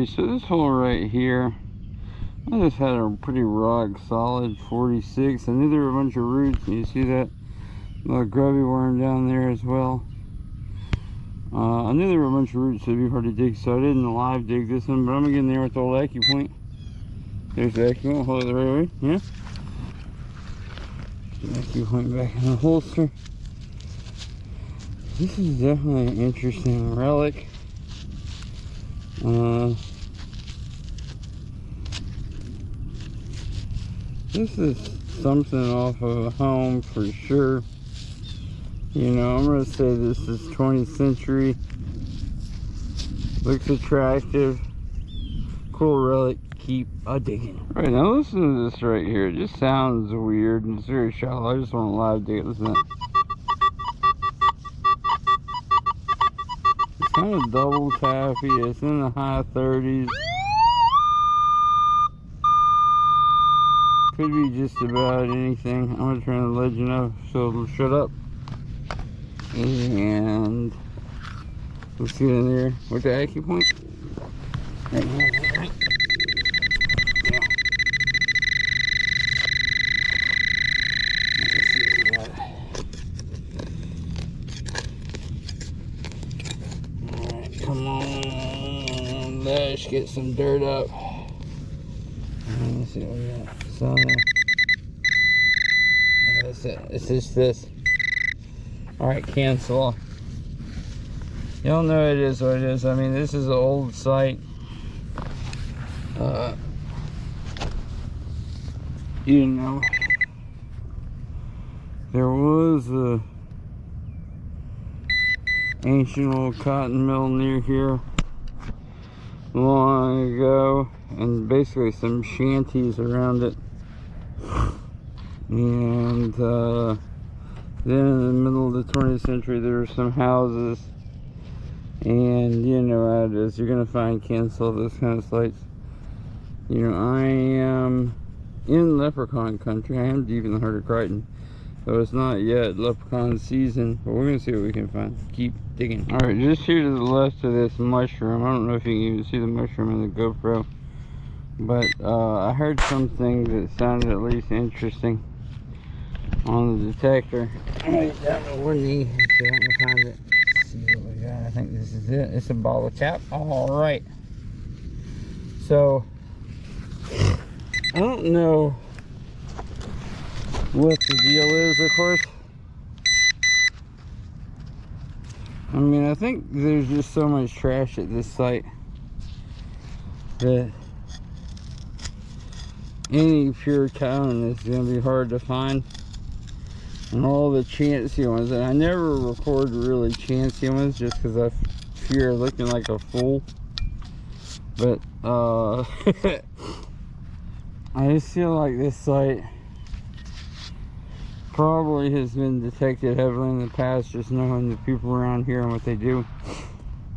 Alright, so this hole right here, I just had a pretty rock solid 46. I knew there were a bunch of roots, and you see that little grubby worm down there as well. I knew there were a bunch of roots, so it'd be hard to dig, so I didn't live dig this one, but I'm gonna get in there with the old AccuPOINT. There's the AccuPOINT, hold it the right way, yeah? Get the AccuPOINT back in the holster. This is definitely an interesting relic. This is something off of a home for sure. You know, I'm gonna say this is 20th century. Looks attractive. Cool relic. Keep digging. Right, now listen to this right here. It just sounds weird and it's very shallow. I just want to live dig it. Listen to that. It's kind of double taffy. It's in the high 30s. Could be just about anything. I'm gonna turn the legend off so it'll shut up. And let's get in there with the AccuPOINT. Right here. Yeah. Let's see what we got. Alright, come on. Let's get some dirt up. Let's see what we got. So, that's it. It's just this. Alright, cancel. Y'all know it is what it is. I mean, this is an old site. You know, there was a ancient old cotton mill near here long ago, and basically some shanties around it. And then in the middle of the 20th century there were some houses, and you know how it is, you're gonna find cancel those kind of sites. You know, I am in leprechaun country. I am deep in the heart of Crichton, so it's not yet leprechaun season, but we're gonna see what we can find. Keep digging. All right, just here to the left of this mushroom, I don't know if you can even see the mushroom in the GoPro, but I heard something that sounded at least interesting on the detector. Right down the woody, so I can find it. Let's see what we got. I think this is it. It's a bottle cap. All right. So I don't know what the deal is, of course. I mean, I think there's just so much trash at this site that any pure cone is going to be hard to find. And all the chancy ones, and I never record really chancy ones just because I fear looking like a fool. But I just feel like this site probably has been detected heavily in the past, just knowing the people around here and what they do.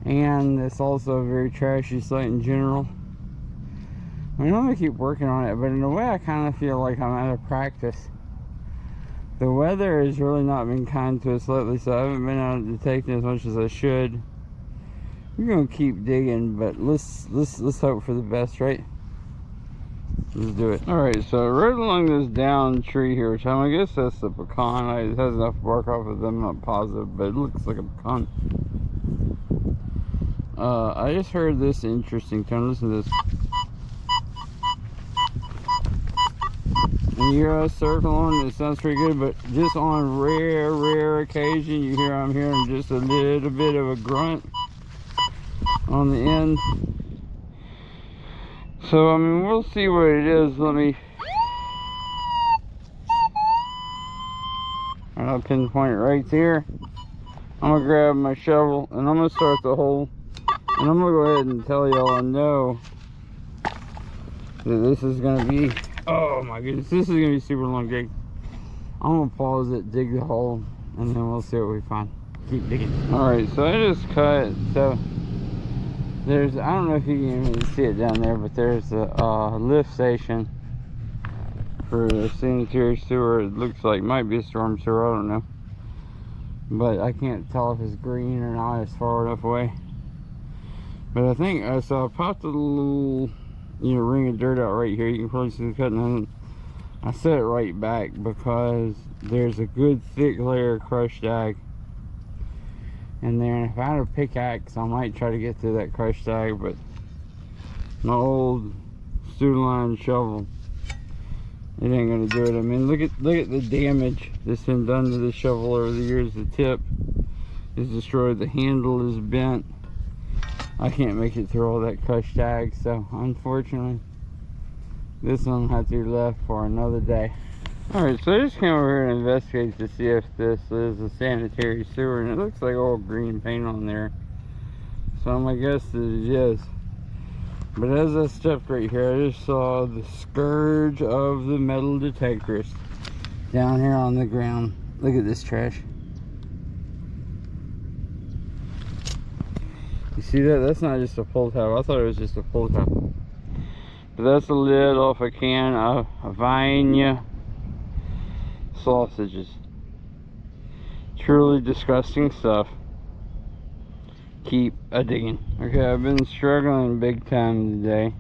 And it's also a very trashy site in general. I mean, I'm gonna keep working on it, but in a way I kind of feel like I'm out of practice. The weather has really not been kind to us lately, so I haven't been out detecting as much as I should. We're gonna keep digging, but let's hope for the best, right? Let's do it. All right, so right along this down tree here, which I guess that's the pecan. It has enough bark off of them, I'm not positive, but it looks like a pecan. I just heard this interesting tone. Listen to this. And you hear us circling, it sounds pretty good, but just on rare occasion, I'm hearing just a little bit of a grunt on the end. So, I mean, we'll see what it is. I'll pinpoint it right there. I'm gonna grab my shovel and I'm gonna start the hole. And I'm gonna go ahead and tell y'all I know that this is gonna be, oh my goodness, this is gonna be super long dig. I'm gonna pause it, dig the hole, and then we'll see what we find. Keep digging. Alright, so I just cut, so there's, I don't know if you can even see it down there, but there's a lift station for the sanitary sewer. It looks like, might be a storm sewer, I don't know. But I can't tell if it's green or not, it's far enough away. But I think, so I popped a little, you know, ring of dirt out right here. You can probably see the cutting. I set it right back because there's a good thick layer of crushed ag in there. And if I had a pickaxe, I might try to get through that crushed ag, but my old student line shovel, it ain't gonna do it. I mean, look at the damage that's been done to the shovel over the years. The tip is destroyed, the handle is bent. I can't make it through all that crushed ag, so unfortunately this one will have to be left for another day. Alright, so I just came over here and investigate to see if this is a sanitary sewer, and it looks like all green paint on there, so I'm gonna guess that it is. But as I stepped right here, I just saw the scourge of the metal detectors down here on the ground. Look at this trash. You see that? That's not just a pull tab. I thought it was just a pull tab. But that's the lid off a can of Vienna sausages. Truly disgusting stuff. Keep a digging. Okay, I've been struggling big time today,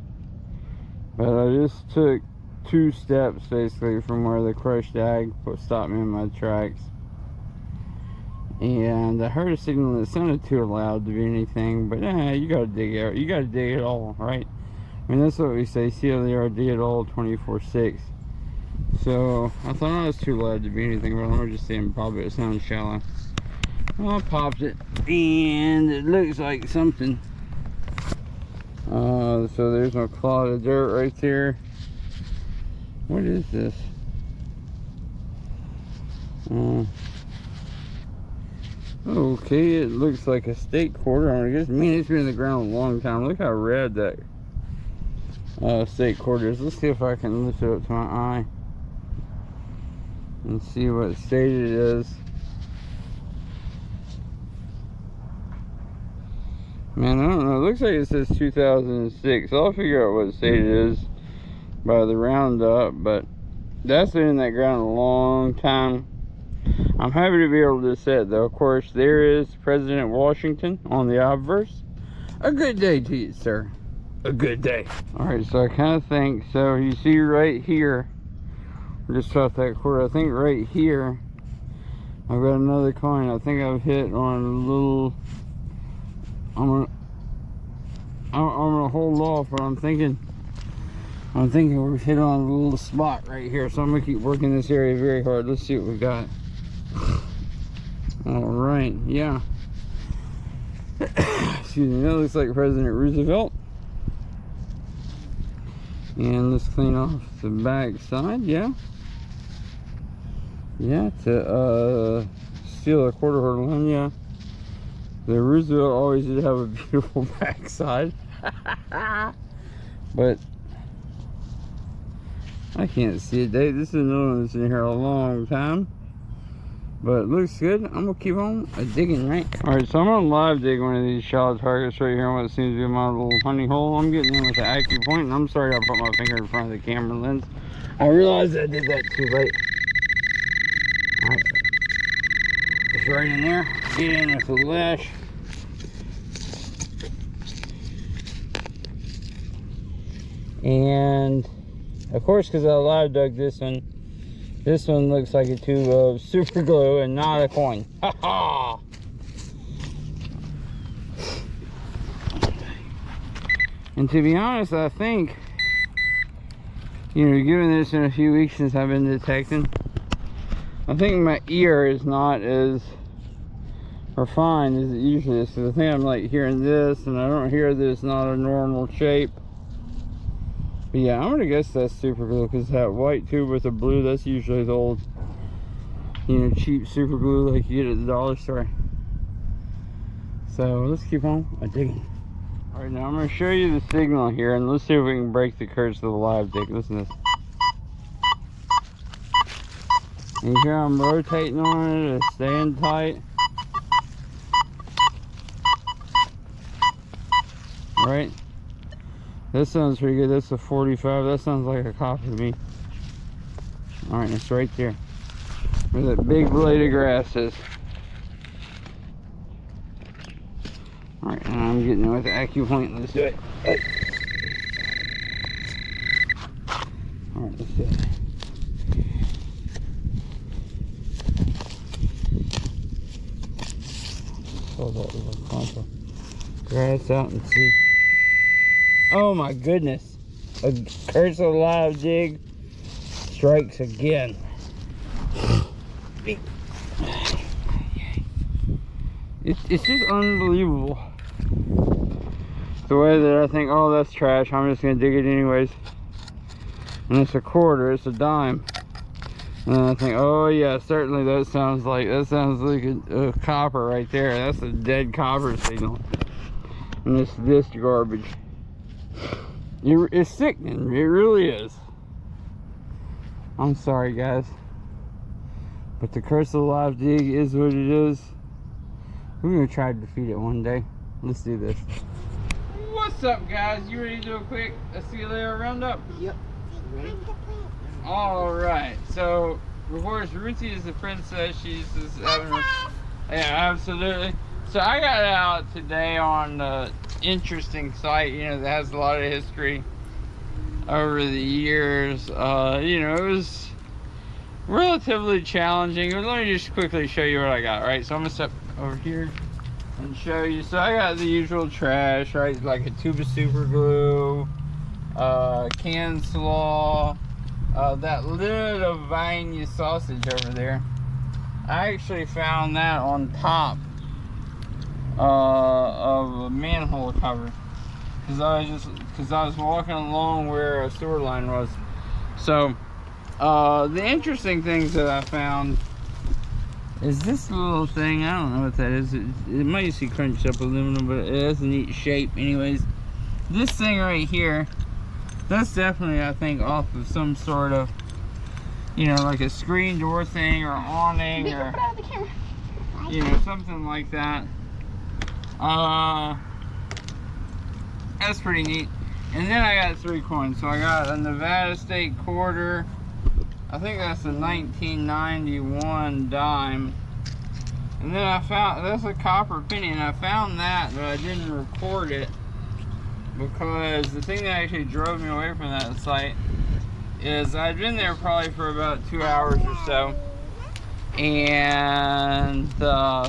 but I just took 2 steps basically from where the crushed ag stopped me in my tracks, and I heard a signal that sounded too loud to be anything, but you gotta dig out, you gotta dig it all, right? I mean, that's what we say, CLAR, dig it all 24/6. So I thought it was too loud to be anything, but I'm just saying probably it sounds shallow. Well, I popped it, and it looks like something. So there's my clod of dirt right there. What is this? Okay, it looks like a steak quarter. I guess, man, it's been in the ground a long time. Look how red that steak quarter is. Let's see if I can lift it up to my eye and see what state it is. Man, I don't know. It looks like it says 2006. I'll figure out what state it is by the roundup, but that's been in that ground a long time. I'm happy to be able to say it, though. Of course, there is President Washington on the obverse. A good day to you, sir. A good day. Alright, so I kind of think, so you see right here, just off that quarter, I think right here, I've got another coin. I think I've hit on a little, I'm gonna hold off, but I'm thinking we've hit on a little spot right here, so I'm gonna keep working this area very hard. Let's see what we got. All right, yeah. Excuse me, that looks like President Roosevelt. And let's clean off the back side, yeah. Yeah, to steal a quarter horn line, yeah. The Roosevelt always did have a beautiful backside. But I can't see it, Dave. This is another one that's in here a long time. But it looks good. I'm gonna keep on digging, right? Alright, so I'm gonna live dig one of these shallow targets right here on what seems to be my little honey hole. I'm getting in with the AccuPOINT, and I'm sorry I put my finger in front of the camera lens. I realized I did that too late. Alright. It's right in there. Get in with the lash. And of course, because I live dug this one looks like a tube of super glue and not a coin. Ha ha! And to be honest, I think, you know, given this in a few weeks since I've been detecting, I think my ear is not as refined as it usually is. So I think I'm like hearing this, and I don't hear this, not a normal shape. But yeah, I'm gonna guess that's super glue, because that white tube with the blue, that's usually the old, you know, cheap super glue like you get at the dollar store. So let's keep on digging. All right, now I'm gonna show you the signal here, and let's see if we can break the curse of the live dig. Listen to this. And here I'm rotating on it, it's staying tight. Right? This sounds pretty good. That's a 45. That sounds like a copper to me. Alright, it's right there where that big blade of grass is. Alright, and I'm getting it with the AccuPOINT. Let's do it. Alright, let's do it. Pull that little clump of grass out and see. Oh my goodness. A curse of live dig strikes again. It's just unbelievable. The way that I think, oh, that's trash, I'm just gonna dig it anyways. And it's a quarter, it's a dime. And then I think, oh yeah, certainly that sounds like a copper right there. That's a dead copper signal. And it's this garbage. It's sickening, it really is. I'm sorry guys, but the curse of the live dig is what it is. We're gonna try to defeat it one day. Let's do this. What's up guys? You ready to do a quick CLAR roundup? Yep. Ready? Alright, so of course Ruthie is the princess. She's just having yeah, absolutely. So I got out today on an interesting site, you know, that has a lot of history over the years. You know, it was relatively challenging. Let me just quickly show you what I got, right? So I'm gonna step over here and show you. So I got the usual trash, right? Like a tube of super glue, canned slaw, that lid of Vanquish sausage over there. I actually found that on top of a manhole cover because I was walking along where a sewer line was. So the interesting things that I found is this little thing. I don't know what that is. It might see crunched up aluminum, but it has a neat shape. Anyways, this thing right here, that's definitely, I think, off of some sort of, you know, like a screen door thing or awning or, you know, something like that. That's pretty neat. And then I got 3 coins. So I got a Nevada State quarter. I think that's a 1991 dime. And then I found, that's a copper penny, and I found that, but I didn't record it because the thing that actually drove me away from that site is I'd been there probably for about 2 hours or so, and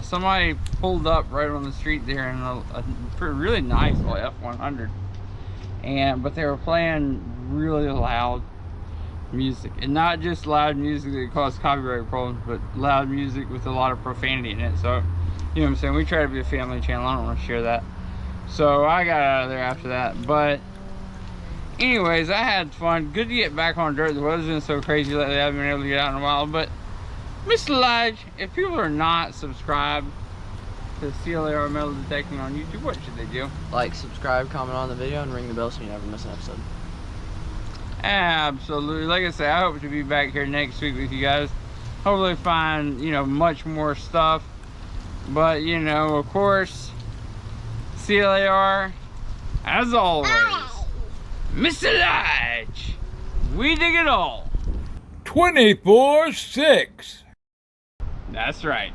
somebody pulled up right on the street there in a really nice little F100, but they were playing really loud music, and not just loud music that caused copyright problems, but loud music with a lot of profanity in it. So, you know what I'm saying, we try to be a family channel. I don't want to share that, so I got out of there after that. But anyways, I had fun. Good to get back on dirt. The weather's been so crazy lately, I haven't been able to get out in a while. But Mr. Lige, if people are not subscribed to CLAR metal detecting on YouTube, what should they do? Like, subscribe, comment on the video, and ring the bell so you never miss an episode. Absolutely. Like I said, I hope to be back here next week with you guys. Hopefully find, you know, much more stuff. But, you know, of course, CLAR, as always, Mr. Lige, we dig it all. 24/6. That's right.